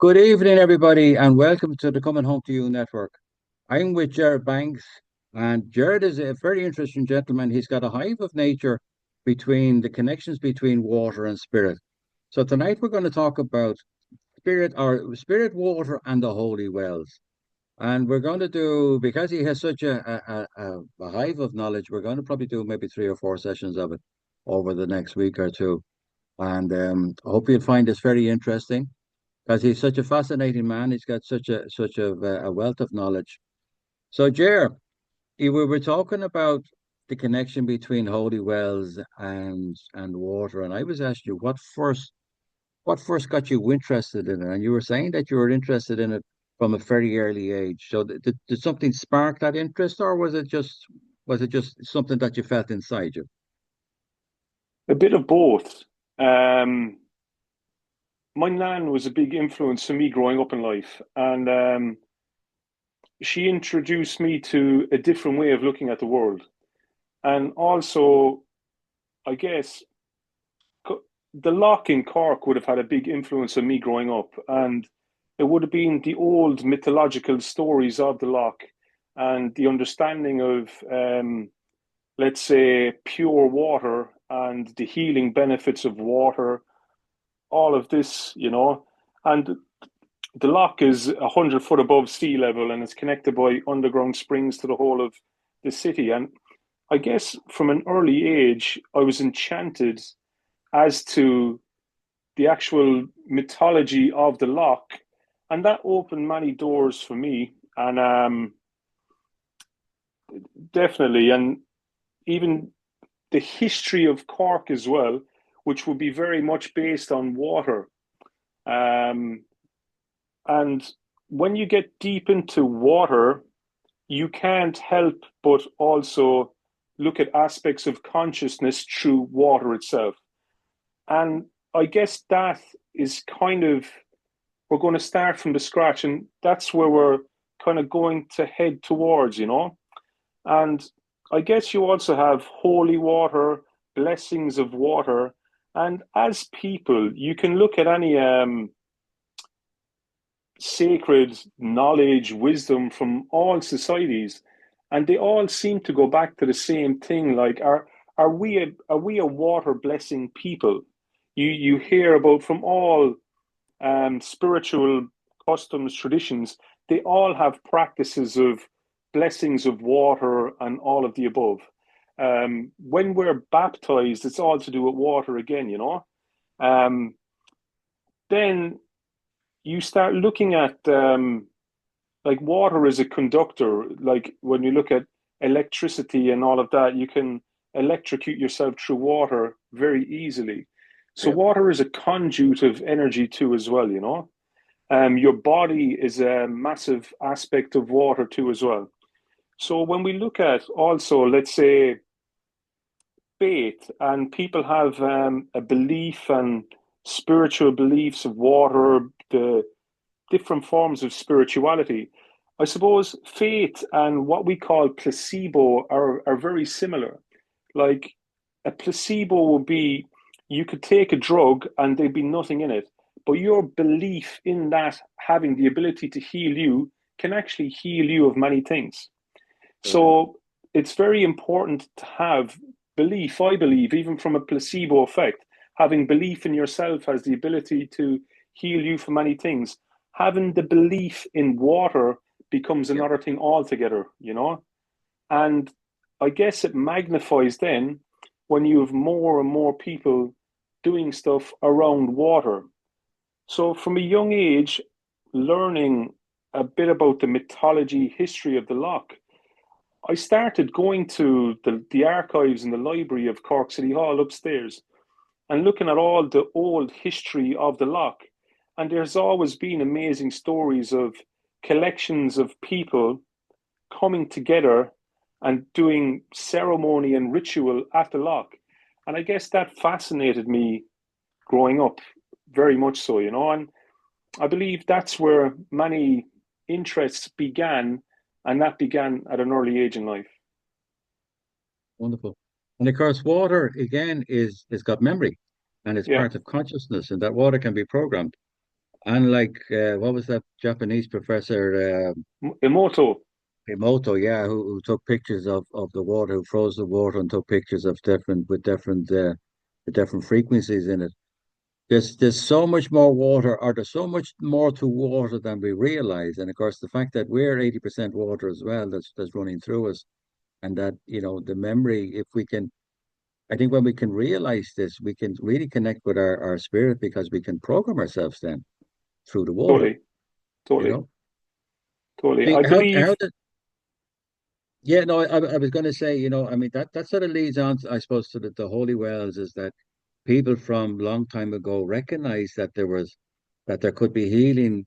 Good evening, everybody, and welcome to the Coming Home to You network. I'm with Jared Banks, and Jared is a very interesting gentleman. He's got a hive of nature between the connections between water and spirit. So tonight we're going to talk about spirit water and the holy wells. And we're going to do, because he has such a hive of knowledge, we're going to probably do maybe 3 or 4 sessions of it over the next week or two. And I hope you'll find this very interesting because he's such a fascinating man. He's got such a wealth of knowledge. So, Jer, we were talking about the connection between holy wells and water, and I was asking you what first got you interested in it, and you were saying that you were interested in it from a very early age. So, did something spark that interest, or was it just something that you felt inside you? A bit of both. Um, my nan was a big influence for me growing up in life, and she introduced me to a different way of looking at the world. And also, I guess the lock in Cork would have had a big influence on me growing up, and it would have been the old mythological stories of the lock and the understanding of, let's say, pure water and the healing benefits of water, all of this. And the lock is 100 foot above sea level and it's connected by underground springs to the whole of the city. And I guess from an early age, I was enchanted as to the actual mythology of the lock, and that opened many doors for me. And definitely, and even the history of Cork as well, which would be very much based on water. Um, And when you get deep into water, you can't help but also look at aspects of consciousness through water itself. And I guess that is kind of, we're going to start from the scratch, and that's where we're kind of going to head towards. And I guess you also have holy water, blessings of water. And as people, you can look at any sacred knowledge, wisdom from all societies, and they all seem to go back to the same thing. Like, are we a water blessing people? You hear about from all spiritual customs, traditions. They all have practices of blessings of water and all of the above. When we're baptized, it's all to do with water again. Um, then you start looking at like water as a conductor. Like when you look at electricity and all of that, you can electrocute yourself through water very easily. So Yeah. water is a conduit of energy too, as well. Your body is a massive aspect of water too, as well. So when we look at also, let's say, faith, and people have a belief and spiritual beliefs of water, the different forms of spirituality. I suppose faith and what we call placebo are very similar. Like, a placebo would be, you could take a drug and there'd be nothing in it, but your belief in that having the ability to heal you can actually heal you of many things. Yeah. So it's very important to have belief, I believe, even from a placebo effect. Having belief in yourself has the ability to heal you from many things. Having the belief in water becomes Yeah. another thing altogether. And I guess it magnifies then when you have more and more people doing stuff around water. So from a young age, learning a bit about the mythology, history of the loch, I started going to the archives in the library of Cork City Hall upstairs and looking at all the old history of the loch. And there's always been amazing stories of collections of people coming together and doing ceremony and ritual at the loch. And I guess that fascinated me growing up very much so. And I believe that's where many interests began, and that began at an early age in life. Wonderful. And of course, water again is got memory and it's Yeah. part of consciousness, and that water can be programmed. And like, what was that Japanese professor, Emoto. Emoto, yeah, who took pictures of the water, who froze the water and took pictures of with different frequencies in it. There's so much more water, or there's so much more to water than we realize. And of course, the fact that we're 80% water as well, that's running through us, and that, the memory, if we can, I think when we can realize this, we can really connect with our spirit, because we can program ourselves then through the water, Totally, you totally, know. totally. See, I how believe. did yeah, no, I was going to say, I mean, that sort of leads on, I suppose, to the holy wells, is that people from long time ago recognized that there could be healing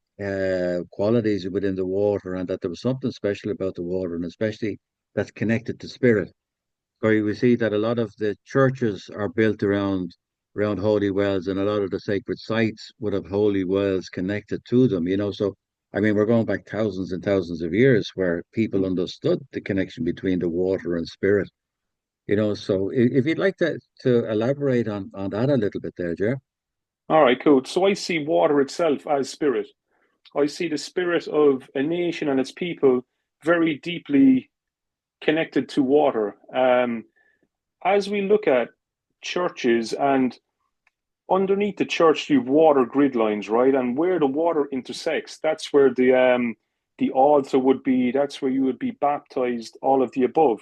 qualities within the water, and that there was something special about the water, and especially that's connected to spirit. Where we see that a lot of the churches are built around holy wells, and a lot of the sacred sites would have holy wells connected to them, So, I mean, we're going back thousands and thousands of years where people understood the connection between the water and spirit, So, if you'd like to elaborate on that a little bit there, Jer. All right, cool. So I see water itself as spirit. I see the spirit of a nation and its people very deeply connected to water. As we look at churches, and underneath the church you've water grid lines, right? And where the water intersects, that's where the altar would be. That's where you would be baptized. All of the above.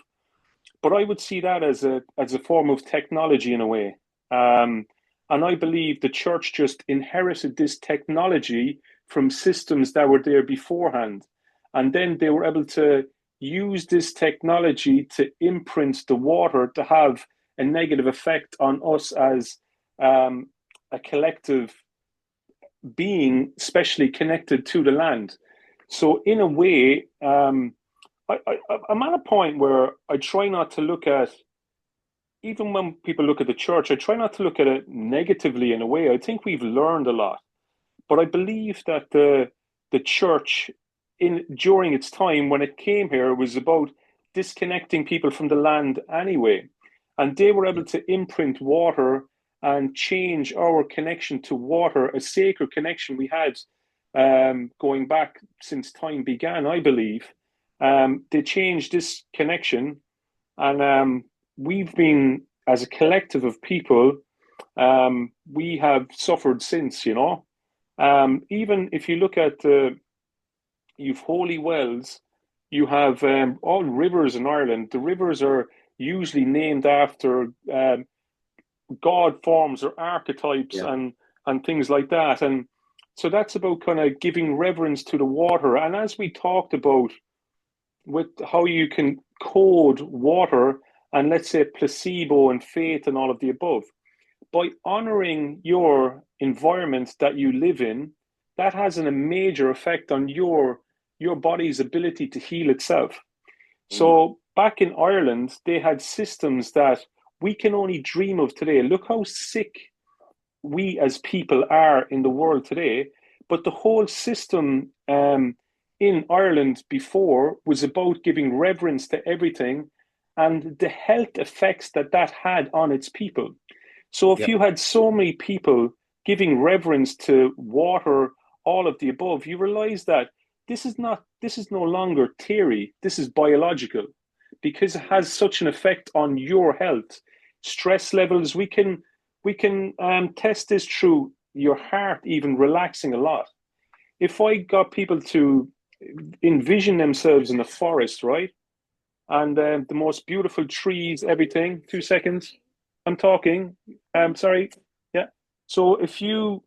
But I would see that as a form of technology in a way. Um, and I believe the church just inherited this technology from systems that were there beforehand. And then they were able to use this technology to imprint the water to have a negative effect on us as um, a collective being, specially connected to the land. So, in a way, I'm at a point where I try not to look at, even when people look at the church, I try not to look at it negatively in a way. I think we've learned a lot, but I believe that the church, in during its time when it came here, was about disconnecting people from the land anyway, and they were able to imprint water and change our connection to water, a sacred connection we had going back since time began. I believe they changed this connection, and we've been, as a collective of people, we have suffered since. Even if you look at you've holy wells, you have all rivers in Ireland. The rivers are usually named after god forms or archetypes Yeah, and things like that. And so that's about kind of giving reverence to the water. And as we talked about with how you can code water and, let's say, placebo and faith and all of the above, by honoring your environment that you live in, that has a major effect on your body's ability to heal itself. mm, So back in Ireland, they had systems that we can only dream of today. Look how sick we as people are in the world today. But the whole system in Ireland before was about giving reverence to everything and the health effects that that had on its people. So if yeah, you had so many people giving reverence to water, all of the above, you realize that this is no longer theory, this is biological, because it has such an effect on your health. Stress levels, we can test this through your heart even relaxing a lot. If I got people to envision themselves in the forest, right? And the most beautiful trees, everything. 2 seconds. I'm talking. Sorry. Yeah. So if you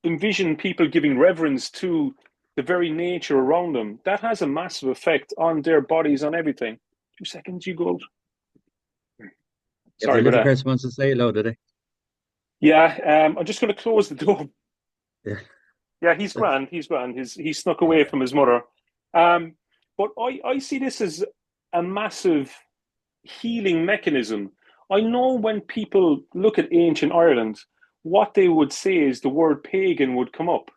envision people giving reverence to the very nature around them, that has a massive effect on their bodies, on everything. 2 seconds, you go out. if Sorry the about little that. person wants to say hello today. Yeah, I'm just going to close the door. Yeah, Yeah, he's grand. He's grand. He snuck away from his mother. Um, but I see this as a massive healing mechanism. I know when people look at ancient Ireland, what they would say is the word pagan would come up.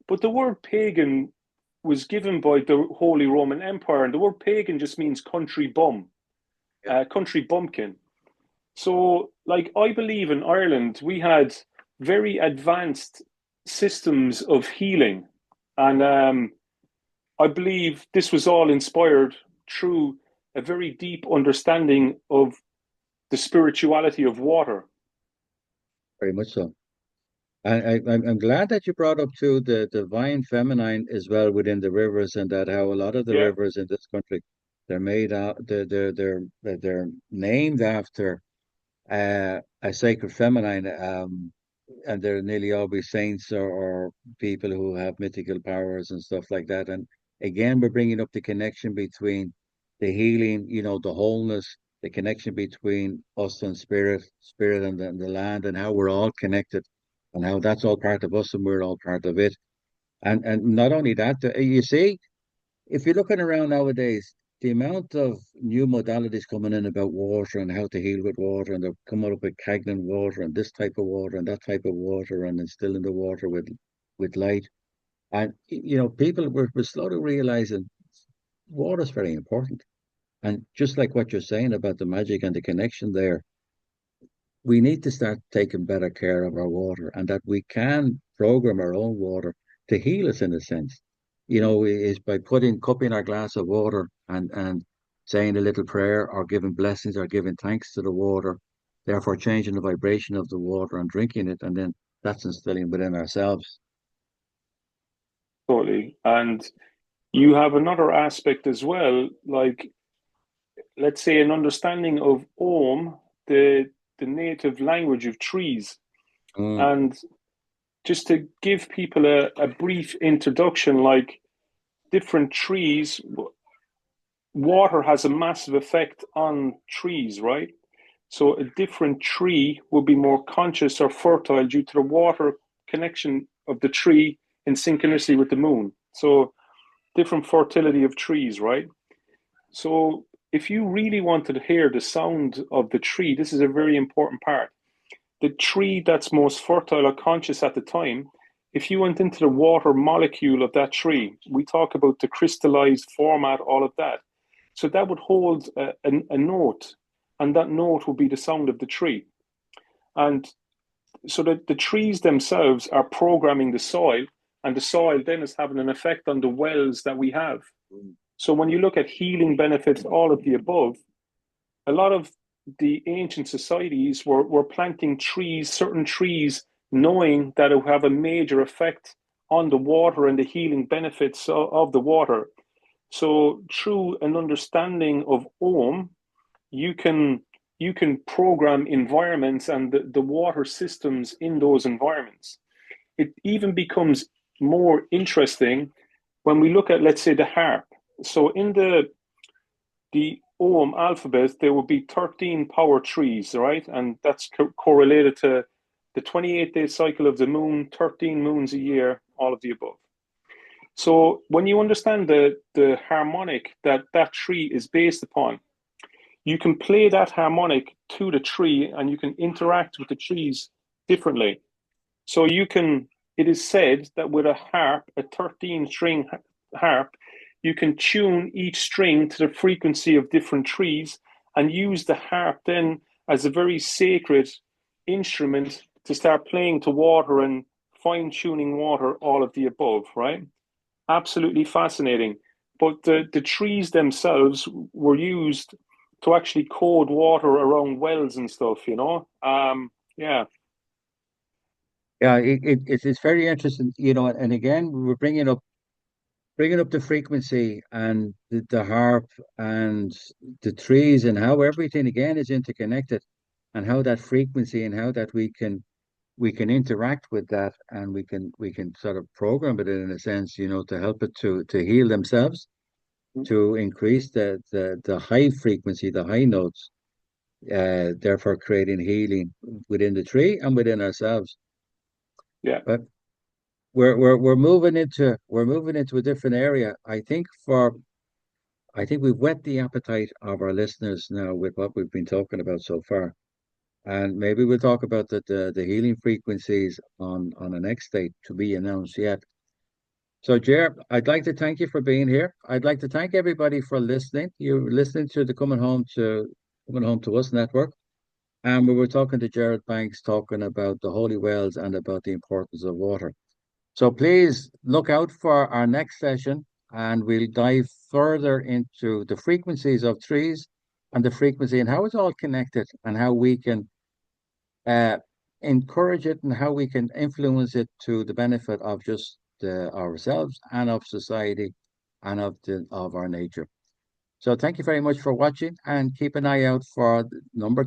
But the word pagan was given by the Holy Roman Empire, and the word pagan just means country bum, yeah, country bumpkin. So, like, I believe in Ireland, we had very advanced. systems of healing. And I believe this was all inspired through a very deep understanding of the spirituality of water. Very much so. I'm glad that you brought up too the divine feminine as well within the rivers, and that how a lot of the Yeah, rivers in this country they're made out they're named after a sacred feminine, and they're nearly always saints or people who have mythical powers and stuff like that. And again, we're bringing up the connection between the healing, the wholeness, the connection between us and spirit and the land, and how we're all connected, and how that's all part of us and we're all part of it. And not only that, you see, if you're looking around nowadays, the amount of new modalities coming in about water and how to heal with water, and they're coming up with Cagnan water and this type of water and that type of water, and instilling the water with light. And people were slowly realizing water is very important. And just like what you're saying about the magic and the connection there, we need to start taking better care of our water, and that we can program our own water to heal us in a sense. Is by cupping our glass of water and saying a little prayer or giving blessings or giving thanks to the water, therefore changing the vibration of the water and drinking it, and then that's instilling within ourselves. totally. And you have another aspect as well, like let's say an understanding of Om, the native language of trees. Mm, And just to give people a brief introduction, like different trees, water has a massive effect on trees, right? So a different tree will be more conscious or fertile due to the water connection of the tree in synchronicity with the moon. So different fertility of trees, right? So if you really wanted to hear the sound of the tree, this is a very important part. The tree that's most fertile or conscious at the time, if you went into the water molecule of that tree, we talk about the crystallized format, all of that. So that would hold a note, and that note would be the sound of the tree. And so that the trees themselves are programming the soil, and the soil then is having an effect on the wells that we have. So when you look at healing benefits, all of the above, a lot of the ancient societies were planting trees, certain trees, knowing that it would have a major effect on the water and the healing benefits of the water. So through an understanding of Om, you can you can program environments and the water systems in those environments. It even becomes more interesting when we look at, let's say, the harp. So in the Om alphabet, there would be 13 power trees, right? And that's correlated to the 28-day cycle of the moon, 13 moons a year, all of the above. So when you understand the harmonic that that tree is based upon, you can play that harmonic to the tree and you can interact with the trees differently. So it is said that with a harp, a 13 string harp, you can tune each string to the frequency of different trees and use the harp then as a very sacred instrument to start playing to water and fine tuning water, all of the above, right? Absolutely fascinating. But the trees themselves were used to actually code water around wells and stuff, you know? Yeah, yeah, it's very interesting, and again, we're bringing up the frequency and the harp and the trees and how everything again is interconnected, and how that frequency and how that we can interact with that, and we can sort of program it in a sense, to help it to heal themselves, to increase the high frequency, the high notes, therefore creating healing within the tree and within ourselves. yeah. But we're moving into a different area. I think we've whet the appetite of our listeners now with what we've been talking about so far. And maybe we'll talk about the healing frequencies on the next date to be announced yet. So, Jer, I'd like to thank you for being here. I'd like to thank everybody for listening. You're listening to the Coming Home to Us network. And we were talking to Jared Banks, talking about the holy wells and about the importance of water. So please look out for our next session, and we'll dive further into the frequencies of trees and the frequency and how it's all connected and how we can uh, encourage it and how we can influence it to the benefit of just ourselves and of society and of our nature. So thank you very much for watching, and keep an eye out for number